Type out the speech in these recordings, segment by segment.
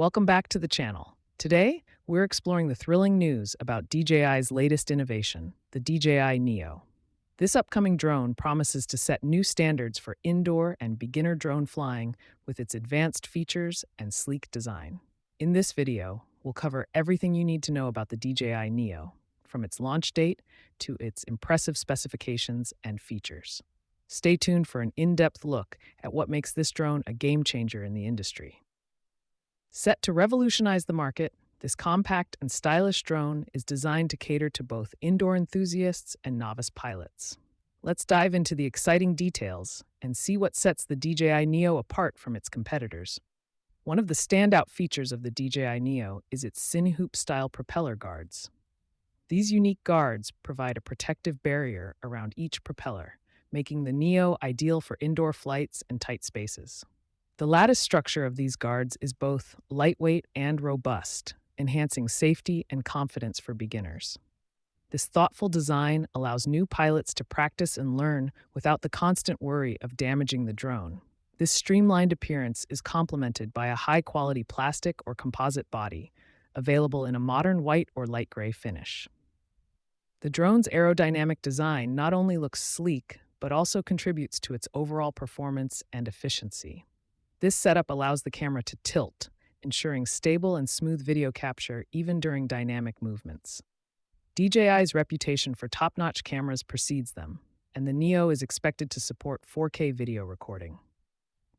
Welcome back to the channel. Today, we're exploring the thrilling news about DJI's latest innovation, the DJI Neo. This upcoming drone promises to set new standards for indoor and beginner drone flying with its advanced features and sleek design. In this video, we'll cover everything you need to know about the DJI Neo, from its launch date to its impressive specifications and features. Stay tuned for an in-depth look at what makes this drone a game-changer in the industry. Set to revolutionize the market, this compact and stylish drone is designed to cater to both indoor enthusiasts and novice pilots. Let's dive into the exciting details and see what sets the DJI Neo apart from its competitors. One of the standout features of the DJI Neo is its cine hoop-style propeller guards. These unique guards provide a protective barrier around each propeller, making the Neo ideal for indoor flights and tight spaces. The lattice structure of these guards is both lightweight and robust, enhancing safety and confidence for beginners. This thoughtful design allows new pilots to practice and learn without the constant worry of damaging the drone. This streamlined appearance is complemented by a high-quality plastic or composite body, available in a modern white or light gray finish. The drone's aerodynamic design not only looks sleek, but also contributes to its overall performance and efficiency. This setup allows the camera to tilt, ensuring stable and smooth video capture even during dynamic movements. DJI's reputation for top-notch cameras precedes them, and the Neo is expected to support 4K video recording.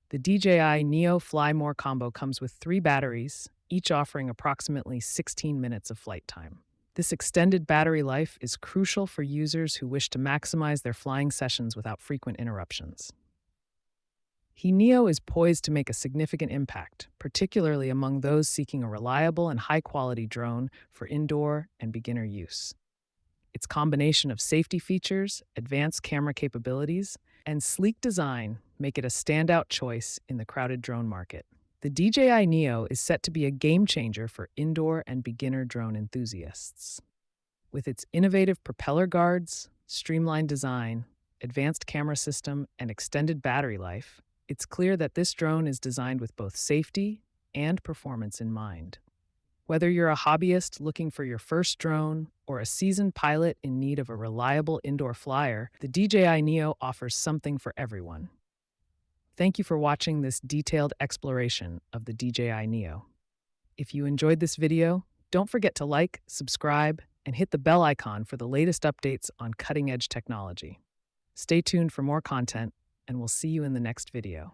The DJI Neo Fly More combo comes with 3 batteries, each offering approximately 16 minutes of flight time. This extended battery life is crucial for users who wish to maximize their flying sessions without frequent interruptions. Neo is poised to make a significant impact, particularly among those seeking a reliable and high-quality drone for indoor and beginner use. Its combination of safety features, advanced camera capabilities, and sleek design make it a standout choice in the crowded drone market. The DJI Neo is set to be a game-changer for indoor and beginner drone enthusiasts. With its innovative propeller guards, streamlined design, advanced camera system, and extended battery life, it's clear that this drone is designed with both safety and performance in mind. Whether you're a hobbyist looking for your first drone or a seasoned pilot in need of a reliable indoor flyer, the DJI Neo offers something for everyone. Thank you for watching this detailed exploration of the DJI Neo. If you enjoyed this video, don't forget to like, subscribe, and hit the bell icon for the latest updates on cutting-edge technology. Stay tuned for more content, and we'll see you in the next video.